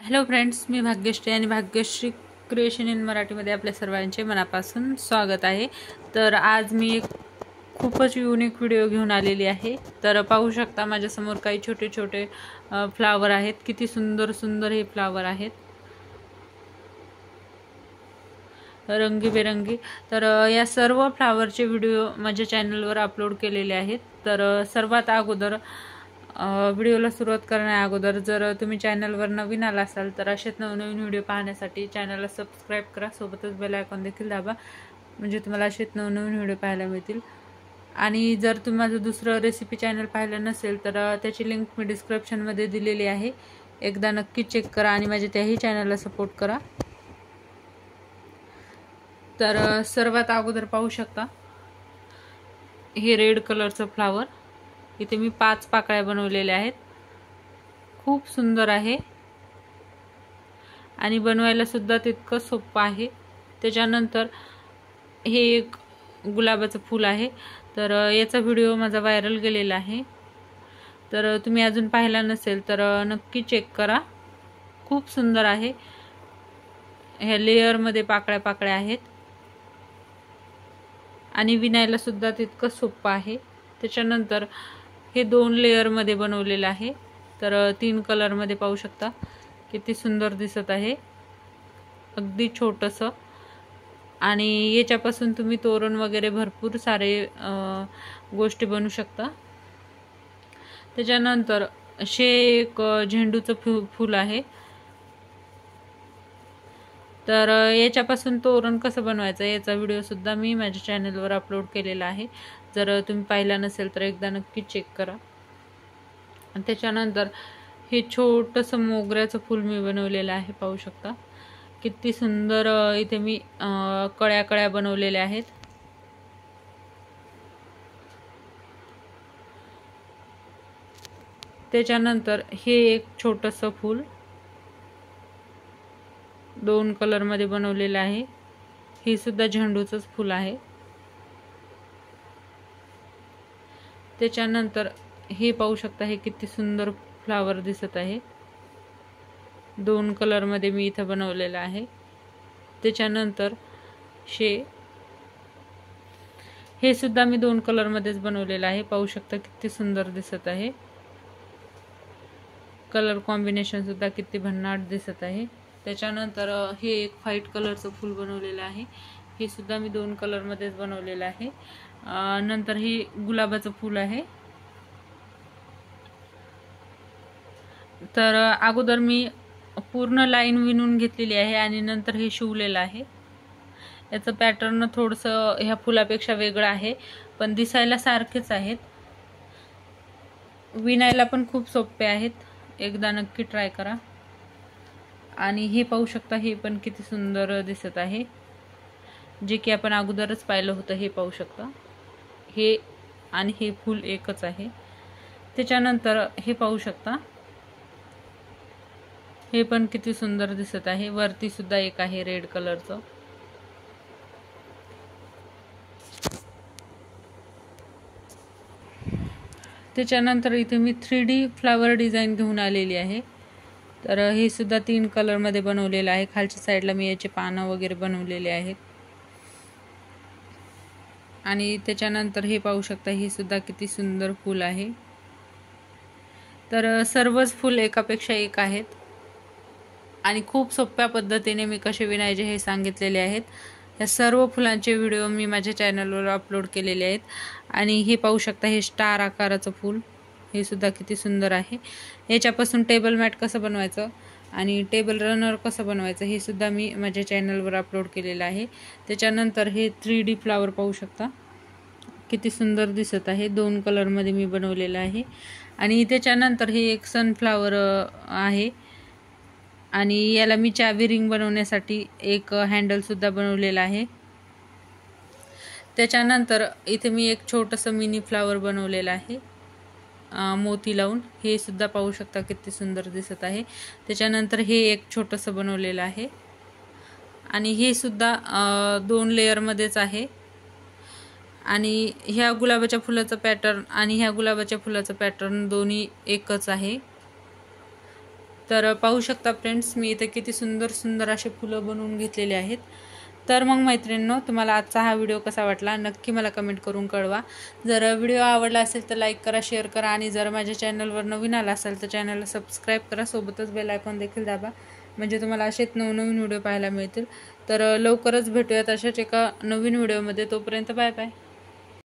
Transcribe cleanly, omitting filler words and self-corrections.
Hello friends, मी भाग्यश्री आणि Bhagyashree creation in मराठीमध्ये आपल्या सर्वांचे मनापासून स्वागत आहे। तर आज मी एक खूपच युनिक व्हिडिओ घेऊन आलेली आहे। तर पाहू शकता माझ्यासमोर काही छोटे छोटे फ्लावर आहेत। किती सुंदर सुंदर हे फ्लावर आहेत, रंगीबेरंगी। तर या सर्व फ्लावरचे व्हिडिओ माझ्या चॅनलवर अपलोड केलेले आहेत। तर सर्वात अगोदर व्हिडिओला सुरुवात करण्या अगोदर जर तुम्ही चॅनलवर नवीन आला असाल तर असेच नवनवीन व्हिडिओ पाहण्यासाठी चॅनलला सबस्क्राइब करा, सोबतच बेल आयकॉन देखील दाबा, म्हणजे तुम्हाला असेच नवनवीन व्हिडिओ पाहायला मिळतील। आणि जर तुम्ही माझं दुसरं रेसिपी चॅनल पाहिलं नसेल तर त्याची लिंक मी डिस्क्रिप्शनमध्ये दिलेली आहे, एकदा नक्की चेक करा आणि माझ्या त्याही चॅनलला सपोर्ट करा। तर सर्वात अगोदर पाहू शकता हे रेड कलरचं फ्लावर, इथे मी 5 पाकळ्या बनवलेल्या आहेत। खूप सुंदर आहे आणि बनवायला सुद्धा तितकं सोपं आहे। त्याच्यानंतर हे एक गुलाबाचं फूल आहे। तर याचा व्हिडिओ माझा व्हायरल गेलेला आहे, तर तुम्ही अजून पाहिला नसेल तर नक्की चेक करा। खूप सुंदर आहे, ह्या लेअरमध्ये पाकळ्या पाकळ्या आहेत आणि विणायला सुद्धा तितकं सोपं आहे। त्याच्यानंतर हे 2 लेअरमध्ये बनवलेलं आहे। तर 3 कलरमध्ये पाहू शकता किती सुंदर दिसत आहे, अगदी छोटंसं। आणि याच्यापासून तुम्ही तोरण वगैरे भरपूर सारे गोष्टी बनवू शकता। त्याच्यानंतर असे एक झेंडूचं फूल आहे। तर याच्यापासून तोरण कसं बनवायचं याचा व्हिडिओ सुद्धा मी माझ्या चॅनलवर अपलोड केलेला आहे, जर तुम्ही पाहिला नसेल तर एकदा नक्की चेक करा। आणि त्याच्यानंतर हे छोटंसं मोगऱ्याचं फूल मी बनवलेलं आहे, पाहू शकता किती सुंदर। इथे मी कळ्या कळ्या बनवलेल्या आहेत। त्याच्यानंतर हे एक छोटंसं फूल 2 कलरमध्ये बनवलेलं आहे, हे सुद्धा झेंडूचंच फूल आहे। त्याच्यानंतर हे पाहू शकता, हे किती सुंदर फ्लावर दिसत आहे, 2 कलरमध्ये मी इथं बनवलेलं आहे। त्याच्यानंतर हे सुद्धा मी 2 कलरमध्येच बनवलेलं आहे, पाहू शकता किती सुंदर दिसत आहे। कलर कॉम्बिनेशन सुद्धा किती भन्नाट दिसत आहे। त्याच्यानंतर हे एक व्हाईट कलरचं फूल बनवलेलं आहे, हे सुद्धा मी 2 कलरमध्येच बनवलेलं आहे। नंतर हे गुलाबाचं फूल आहे। तर अगोदर मी पूर्ण लाईन विणून घेतलेली आहे आणि नंतर हे शिवलेलं आहे। याचं पॅटर्न थोडंसं ह्या फुलापेक्षा वेगळं आहे, पण दिसायला सारखेच आहेत, विणायला पण खूप सोपे आहेत, एकदा नक्की ट्राय करा। आणि हे पाहू शकता, हे पण किती सुंदर दिसत आहे, जे की आपण अगोदरच पाहिलं होतं। हे पाहू शकता, हे आणि हे फूल एकच आहे। त्याच्यानंतर हे पाहू शकता, हे पण किती सुंदर दिसत आहे, वरती सुद्धा एक आहे रेड कलरचं। त्याच्यानंतर इथे मी 3D फ्लावर डिझाईन घेऊन आलेली आहे। तर हे सुद्धा 3 कलरमध्ये बनवलेलं आहे। खालच्या साईडला मी याचे पानं वगैरे बनवलेले आहेत। आणि त्याच्यानंतर हे पाहू शकता, हे सुद्धा किती सुंदर फूल आहे। तर सर्वच फूल एकापेक्षा एक आहेत आणि खूप सोप्या पद्धतीने मी कसे विणायचे हे सांगितलेले आहेत। या सर्व फुलांचे व्हिडिओ मी माझ्या चॅनलवर अपलोड केलेले आहेत। आणि हे पाहू शकता, हे स्टार आकाराचं फूल, हे सुद्धा किती सुंदर आहे। याच्यापासून टेबल मॅट कसं बनवायचं आणि टेबल रनर कसं बनवायचं हे सुद्धा मी माझ्या चॅनलवर अपलोड केलेलं आहे। त्याच्यानंतर हे 3D फ्लावर पाहू शकता, किती सुंदर दिसत आहे, 2 कलरमध्ये मी बनवलेलं आहे। आणि त्याच्यानंतर हे एक सनफ्लावर आहे आणि याला मी चावी रिंग बनवण्यासाठी एक हँडल सुद्धा बनवलेला आहे। त्याच्यानंतर इथे मी एक छोटंसं मिनी फ्लावर बनवलेलं आहे, मोती लावून, हे सुद्धा पाहू शकता किती सुंदर दिसत आहे। त्याच्यानंतर हे एक छोटंसं बनवलेलं आहे आणि हे सुद्धा 2 लेअरमध्येच आहे। आणि ह्या गुलाबाच्या फुलाचं पॅटर्न आणि ह्या गुलाबाच्या फुलाचं पॅटर्न दोन्ही एकच आहे। तर पाहू शकता फ्रेंड्स, मी इथे किती सुंदर सुंदर असे फुलं बनवून घेतलेले आहेत. तर मग मैत्रिणींनो, तुम्हाला आजचा हा व्हिडिओ कसा वाटला नक्की मला कमेंट करून कळवा. जर व्हिडिओ आवडला असेल तर लाईक करा, शेअर करा आणि जर माझ्या चॅनलवर नवीन आला असेल तर चॅनलला सबस्क्राईब करा, सोबतच बेल आयकॉन देखील दाबा, म्हणजे तुम्हाला असेच नवनवीन व्हिडिओ पाहायला मिळतील. तर लवकरच भेटूयात अशाच एका नवीन व्हिडिओमध्ये. तोपर्यंत बाय बाय.